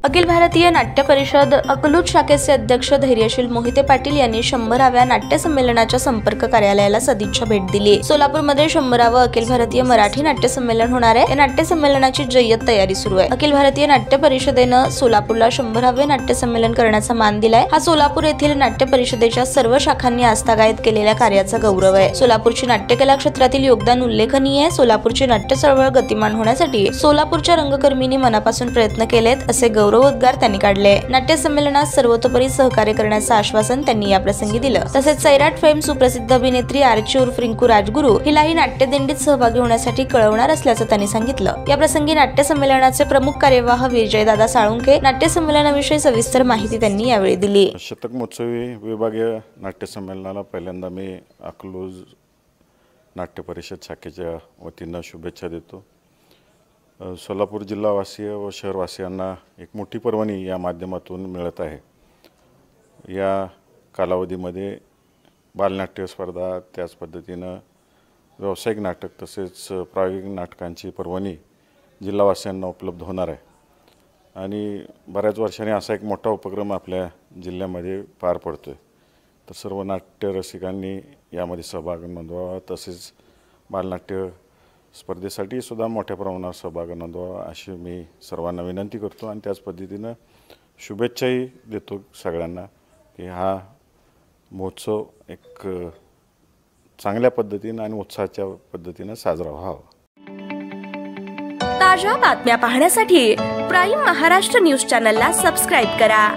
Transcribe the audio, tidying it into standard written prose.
अखिल भारतीय नाट्य परिषद अकलूज शाखेचे अध्यक्ष धैर्यशील मोहिते पाटील यांनी 100व्या नाट्य संमेलनाच्या संपर्क कार्यालयाला सदिच्छा भेट दिली। सोलापूरमध्ये 100वे अखिल भारतीय मराठी नाट्य संमेलन होणार आहे। या नाट्य संमेलनाची जय्यत तयारी सुरू आहे। अखिल भारतीय नाट्य परिषदेनं सोलापूरला 100वे नाट्य संमेलन करण्याचा मान दिलाय। हा सोलापूर येथील नाट्य परिषदेच्या सर्व शाखांनी आस्थागायत केलेल्या कार्याचा गौरव आहे। सोलापूरची नाट्यकला क्षेत्रातील योगदान उल्लेखनीय आहे। सोलापूरची नाट्य चळवळ गतिमान होण्यासाठी सोलापूरच्या रंगकर्मींनी मनापासून प्रयत्न केलेत असे गौरवोद्गार त्यांनी काढले। नाट्य संमेलनात सर्वतोपरी सहकार्य करण्याचं आश्वासन त्यांनी या प्रसंगी दिलं। तसेच सैराट फेम सुप्रसिद्ध अभिनेत्री आर्ची उर्फ रिंकू राजगुरू हिलाही नाट्यदिंडीत सहभागी होण्यासाठी कळवणार असल्याचं त्यांनी सांगितलं। या प्रसंगी नाट्य संमेलनाचे प्रमुख कार्यवाह विजयदादा साळुंखे नाट्य संमेलनाविषयी सविस्तर माहिती त्यांनी यावेळी दिली। शतक महोत्सवी विभागीय नाट्य संमेलनाला पहिल्यांदा मी अकलूज नाट्य परिषद शाखेच्या वतीनं शुभेच्छा देतो। सोलापूर जिल्हावासीय व शहरवासियांना एक मोठी पर्वणी या माध्यमातून मिळत आहे। या कालावधीमध्ये बालनाट्य स्पर्धा, त्याच पद्धतीनं व्यावसायिक नाटक तसेच प्रायोगिक नाटकांची पर्वणी जिल्हावासियांना उपलब्ध होणार आहे आणि बऱ्याच वर्षांनी असा एक मोठा उपक्रम आपल्या जिल्ह्यामध्ये पार पडतोय। तर सर्व नाट्य रसिकांनी यामध्ये सहभाग नोंदवावा, तसेच बालनाट्य स्पर्धेसाठी सुद्धा मोठ्या प्रमाणावर सहभाग नोंदवावा अशी मी सर्वांना विनंती करतो आणि त्याच पद्धतीनं शुभेच्छाही देतो सगळ्यांना की हा महोत्सव एक चांगल्या पद्धतीने आणि उत्साहाच्या पद्धतीने साजरा व्हावा। ताज्या बातम्या पाहण्यासाठी प्राईम महाराष्ट्र न्यूज चॅनलला सबस्क्राइब करा।